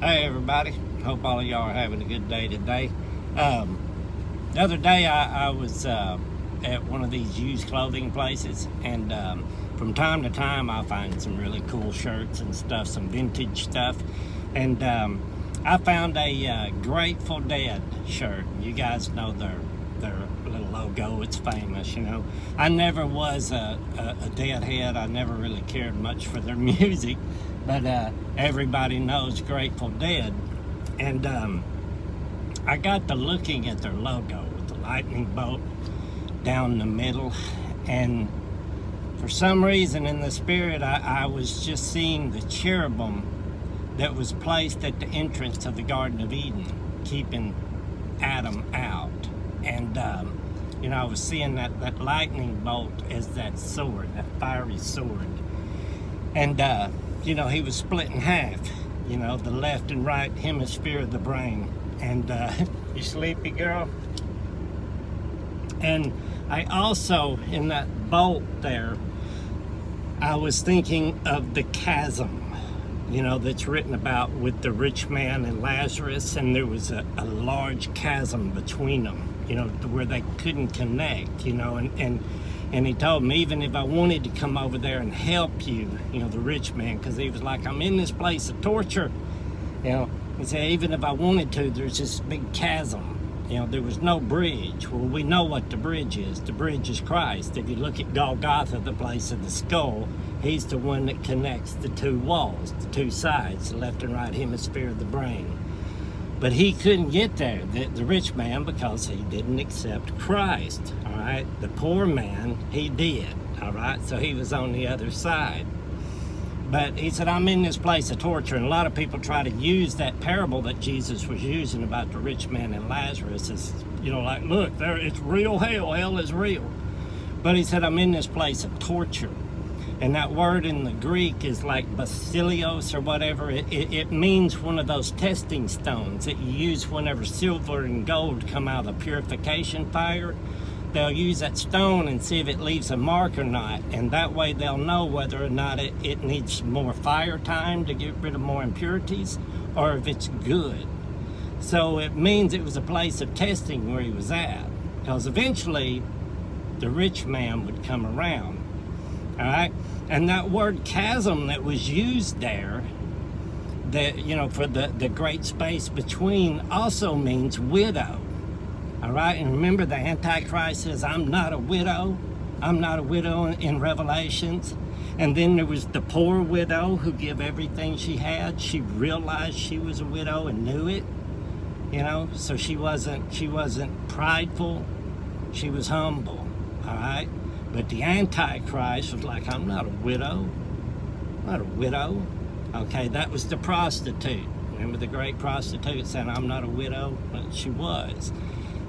Hey everybody, hope all of y'all are having a good day today. The other day I was at one of these used clothing places, and from time to time I find some really cool shirts and stuff, some vintage stuff, and I found a Grateful Dead shirt. You guys know their little logo, it's famous, you know. I never was a Deadhead. I never really cared much for their music, but everybody knows Grateful Dead. And I got to looking at their logo with the lightning bolt down the middle, and for some reason in the spirit I was just seeing the cherubim that was placed at the entrance to the Garden of Eden, keeping Adam out. And you know, I was seeing that lightning bolt as that sword, that fiery sword. And you know, he was split in half, you know, the left and right hemisphere of the brain. And you sleepy, girl? And I also, in that bolt there, I was thinking of the chasm, you know, that's written about with the rich man and Lazarus, and there was a large chasm between them, you know, where they couldn't connect, you know, and he told me, even if I wanted to come over there and help you, you know, the rich man, because he was like, I'm in this place of torture, you know, he said, even if I wanted to, there's this big chasm, you know, there was no bridge. Well, we know what the bridge is. The bridge is Christ. If you look at Golgotha, the place of the skull, he's the one that connects the two walls, the two sides, the left and right hemisphere of the brain. But he couldn't get there, the rich man, because he didn't accept Christ, all right? The poor man, he did, all right? So he was on the other side. But he said, I'm in this place of torture, and a lot of people try to use that parable that Jesus was using about the rich man and Lazarus as, you know, like, look, there, it's real hell, hell is real. But he said, I'm in this place of torture. And that word in the Greek is like basileos or whatever. It means one of those testing stones that you use whenever silver and gold come out of the purification fire. They'll use that stone and see if it leaves a mark or not. And that way they'll know whether or not it needs more fire time to get rid of more impurities, or if it's good. So it means it was a place of testing where he was at. Because eventually the rich man would come around. All right, and that word chasm that was used there, that, you know, for the great space between, also means widow. All right, and remember the Antichrist says, I'm not a widow. I'm not a widow in Revelations. And then there was the poor widow who gave everything she had. She realized she was a widow and knew it, you know, so she wasn't prideful. She was humble, all right? But the Antichrist was like, I'm not a widow. I'm not a widow. Okay, that was the prostitute. Remember the great prostitute said, I'm not a widow? But she was.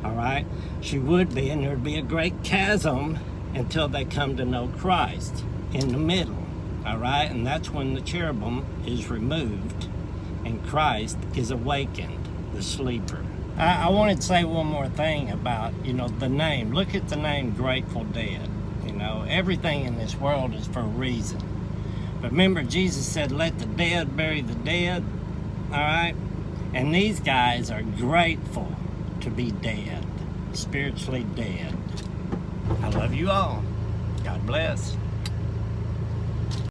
All right? She would be, and there would be a great chasm until they come to know Christ in the middle. All right? And that's when the cherubim is removed and Christ is awakened, the sleeper. I wanted to say one more thing about, you know, the name. Look at the name Grateful Dead. You know, everything in this world is for a reason. But remember, Jesus said, let the dead bury the dead, all right? And these guys are grateful to be dead, spiritually dead. I love you all. God bless.